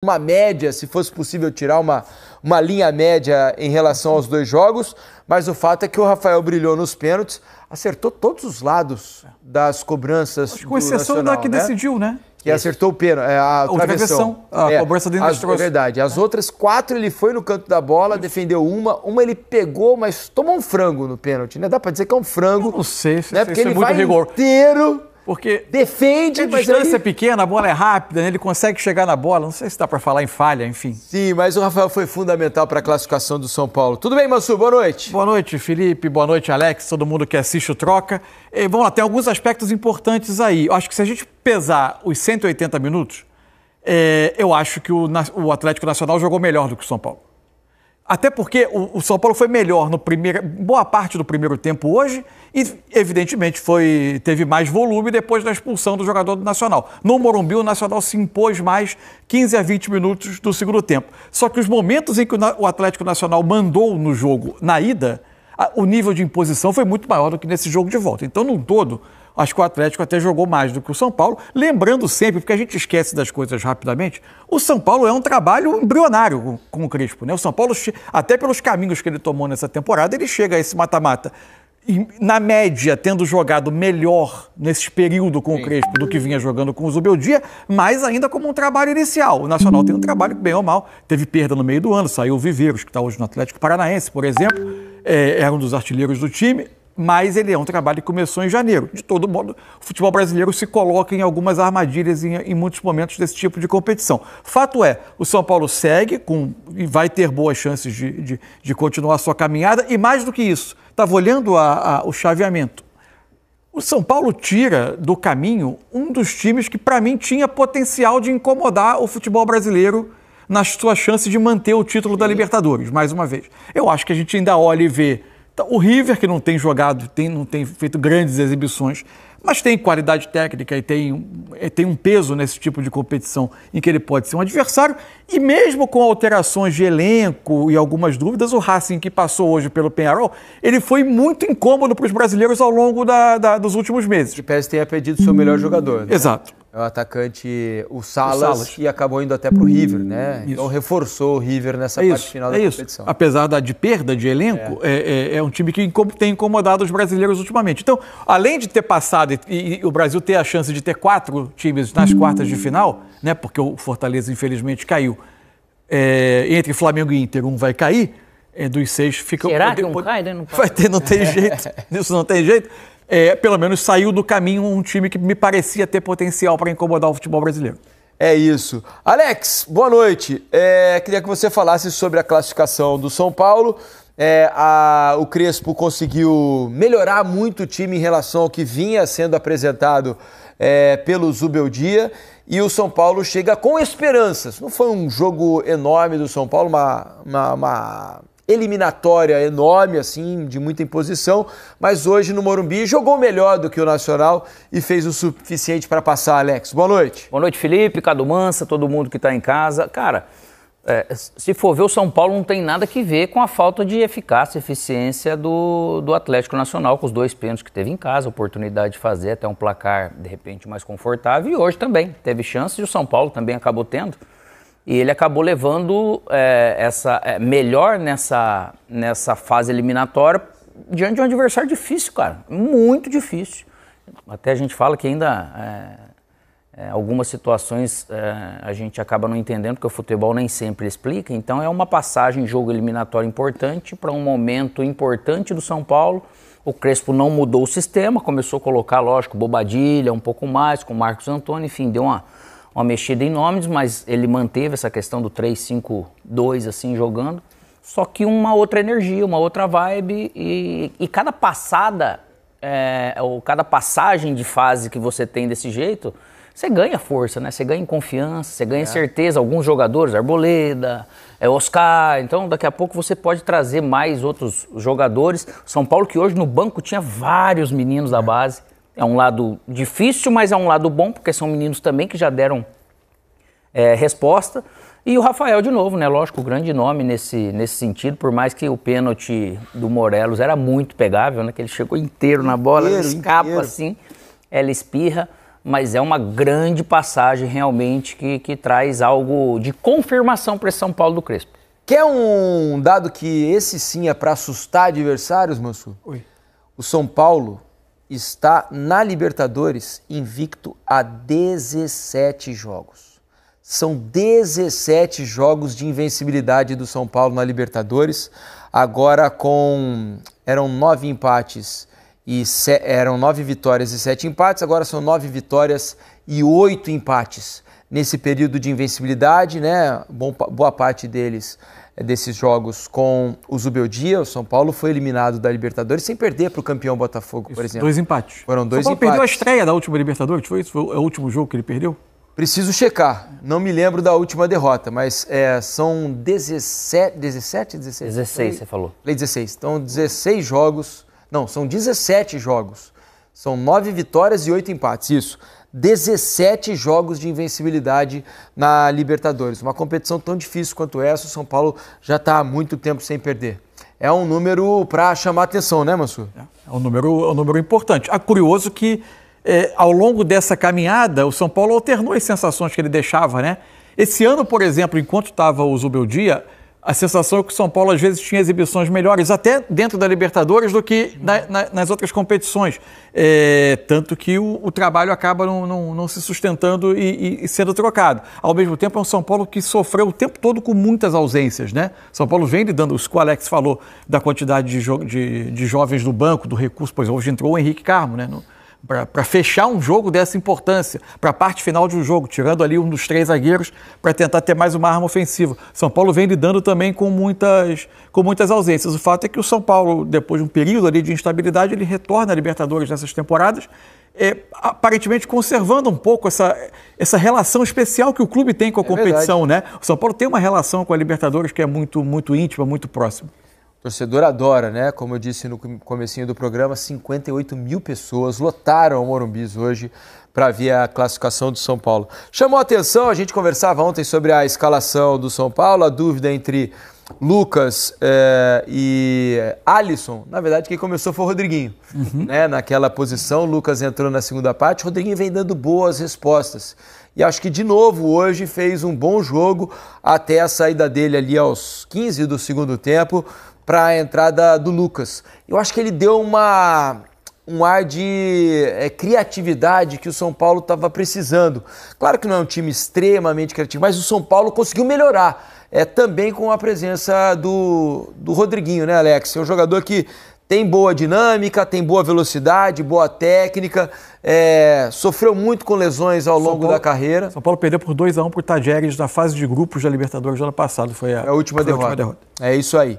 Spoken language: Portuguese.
uma média, se fosse possível tirar uma linha média em relação aos dois jogos, mas o fato é que o Rafael brilhou nos pênaltis, acertou todos os lados das cobranças do com exceção Nacional, da que né? decidiu, né? Que acertou o pênalti, a travessão. A cobrança dentro do É verdade. As outras 4 ele foi no canto da bola, defendeu uma ele pegou, mas tomou um frango no pênalti, né? Dá pra dizer que é um frango. Eu não sei se né? Porque ele vai inteiro, porque defende, a mas distância aí... é pequena, a bola é rápida, né? Ele consegue chegar na bola. Não sei se dá para falar em falha, enfim. Sim, mas o Rafael foi fundamental para a classificação do São Paulo. Tudo bem, Mansur? Boa noite. Boa noite, Felipe. Boa noite, Alex. Todo mundo que assiste o Troca. Vamos lá, tem alguns aspectos importantes aí. Eu acho que se a gente pesar os 180 minutos, eu acho que o Atlético Nacional jogou melhor do que o São Paulo. Até porque o São Paulo foi melhor boa parte do primeiro tempo hoje e, evidentemente, teve mais volume depois da expulsão do jogador do Nacional. No Morumbi, o Nacional se impôs mais 15 a 20 minutos do segundo tempo. Só que os momentos em que o Atlético Nacional mandou no jogo, na ida, o nível de imposição foi muito maior do que nesse jogo de volta. Então, num todo, acho que o Atlético até jogou mais do que o São Paulo. Lembrando sempre, porque a gente esquece das coisas rapidamente, o São Paulo é um trabalho embrionário com o Crespo, né? O São Paulo, até pelos caminhos que ele tomou nessa temporada, ele chega a esse mata-mata, na média, tendo jogado melhor nesse período com o Crespo do que vinha jogando com o Zubeldia, mas ainda como um trabalho inicial. O Nacional tem um trabalho que, bem ou mal, teve perda no meio do ano, saiu o Viveiros, que está hoje no Atlético Paranaense, por exemplo, era um dos artilheiros do time, mas ele é um trabalho que começou em janeiro. De todo modo, o futebol brasileiro se coloca em algumas armadilhas em muitos momentos desse tipo de competição. Fato é, o São Paulo segue e vai ter boas chances de continuar a sua caminhada, e mais do que isso, estava olhando o chaveamento. O São Paulo tira do caminho um dos times que, para mim, tinha potencial de incomodar o futebol brasileiro nas suas chances de manter o título da Libertadores, mais uma vez. Eu acho que a gente ainda olha e vê o River, que não tem jogado, não tem feito grandes exibições, mas tem qualidade técnica e tem um peso nesse tipo de competição em que ele pode ser um adversário. E mesmo com alterações de elenco e algumas dúvidas, o Racing, que passou hoje pelo Peñarol, ele foi muito incômodo para os brasileiros ao longo dos últimos meses. Que Pérez tenha perdido o seu melhor jogador, né? Exato. É o atacante, o Salas, e acabou indo até para o River, né? Isso. Então reforçou o River nessa parte final da competição. Apesar de perda de elenco, é um time que tem incomodado os brasileiros ultimamente. Então, além de ter passado e o Brasil ter a chance de ter 4 times nas quartas de final, né? Porque o Fortaleza, infelizmente, caiu. Entre Flamengo e Inter, um vai cair, dos 6 fica... Será que não cai, né? Não tem jeito. Isso não tem jeito. Pelo menos saiu do caminho um time que me parecia ter potencial para incomodar o futebol brasileiro. É isso. Alex, boa noite. Queria que você falasse sobre a classificação do São Paulo. O Crespo conseguiu melhorar muito o time em relação ao que vinha sendo apresentado pelo Zubeldia, e o São Paulo chega com esperanças. Não foi um jogo enorme do São Paulo, uma eliminatória enorme, assim, de muita imposição, mas hoje no Morumbi jogou melhor do que o Nacional e fez o suficiente para passar, Alex. Boa noite. Boa noite, Felipe, Cadu Mansa, todo mundo que está em casa. Cara, se for ver, o São Paulo não tem nada que ver com a falta de eficácia e eficiência do Atlético Nacional, com os 2 pênaltis que teve em casa, oportunidade de fazer até um placar, de repente, mais confortável, e hoje também teve chance, e o São Paulo também acabou tendo. E ele acabou levando melhor nessa fase eliminatória diante de um adversário difícil, cara. Muito difícil. Até a gente fala que ainda algumas situações a gente acaba não entendendo, porque o futebol nem sempre explica. Então é uma passagem, jogo eliminatório importante para um momento importante do São Paulo. O Crespo não mudou o sistema, começou a colocar, lógico, Bobadilha um pouco mais, com o Marcos Antônio, enfim, deu uma mexida em nomes, mas ele manteve essa questão do 3-5-2 assim jogando, só que uma outra energia, uma outra vibe, e cada passada, ou cada passagem de fase que você tem desse jeito, você ganha força, né? Você ganha confiança, você ganha certeza. Alguns jogadores, Arboleda, Oscar, então daqui a pouco você pode trazer mais outros jogadores. São Paulo, que hoje no banco tinha vários meninos da base. É um lado difícil, mas é um lado bom, porque são meninos também que já deram resposta. E o Rafael de novo, né? Lógico, o grande nome nesse sentido, por mais que o pênalti do Morelos era muito pegável, né? Que ele chegou inteiro na bola, ele escapa assim, ela espirra. mas é uma grande passagem realmente que traz algo de confirmação para esse São Paulo do Crespo. Quer um dado que esse sim é para assustar adversários, Mansur? Oi. O São Paulo está na Libertadores invicto a 17 jogos. São 17 jogos de invencibilidade do São Paulo na Libertadores. Agora eram 9 empates e eram 9 vitórias e 7 empates. Agora são 9 vitórias e 8 empates. Nesse período de invencibilidade, né? Boa parte desses jogos com o Zubeldia. O São Paulo foi eliminado da Libertadores sem perder para o campeão Botafogo, por exemplo. 2 empates. Foram 2 empates. O São Paulo perdeu a estreia da última Libertadores, foi isso? Foi o último jogo que ele perdeu? Preciso checar. Não me lembro da última derrota, mas são 16, você falou. 16. Então, 16 jogos. Não, são 17 jogos. São 9 vitórias e 8 empates. Isso. 17 jogos de invencibilidade na Libertadores. Uma competição tão difícil quanto essa, o São Paulo já está há muito tempo sem perder. É um número para chamar atenção, né, Mansur? É um número importante. Curioso que ao longo dessa caminhada, o São Paulo alternou as sensações que ele deixava, né? Esse ano, por exemplo, enquanto estava o Zubeldia, a sensação é que o São Paulo às vezes tinha exibições melhores, até dentro da Libertadores, do que nas outras competições. Tanto que o trabalho acaba não se sustentando e sendo trocado. Ao mesmo tempo, é um São Paulo que sofreu o tempo todo com muitas ausências, né? São Paulo vem lidando, isso que o Alex falou, da quantidade de jovens no banco, do recurso, pois hoje entrou o Henrique Carmo, né? Para fechar um jogo dessa importância, para a parte final de um jogo, tirando ali um dos 3 zagueiros para tentar ter mais uma arma ofensiva. São Paulo vem lidando também com muitas ausências. O fato é que o São Paulo, depois de um período ali de instabilidade, ele retorna à Libertadores nessas temporadas, aparentemente conservando um pouco essa relação especial que o clube tem com a competição, né? O São Paulo tem uma relação com a Libertadores que é muito, muito íntima, muito próxima. O torcedor adora, né? Como eu disse no comecinho do programa, 58 mil pessoas lotaram o Morumbi hoje para ver a classificação do São Paulo. Chamou a atenção, a gente conversava ontem sobre a escalação do São Paulo, a dúvida entre Lucas e Alisson. Na verdade, quem começou foi o Rodriguinho, né? Naquela posição, o Lucas entrou na segunda parte, o Rodriguinho vem dando boas respostas. E acho que, de novo, hoje fez um bom jogo até a saída dele ali aos 15 do segundo tempo, para a entrada do Lucas. Eu acho que ele deu um ar de criatividade que o São Paulo estava precisando. Claro que não é um time extremamente criativo, mas o São Paulo conseguiu melhorar. Também com a presença do Rodriguinho, né, Alex? É um jogador que tem boa dinâmica, tem boa velocidade, boa técnica, sofreu muito com lesões ao longo da carreira. São Paulo perdeu por 2-1 para o Tajeres na fase de grupos da Libertadores do ano passado. Foi a última derrota. É isso aí.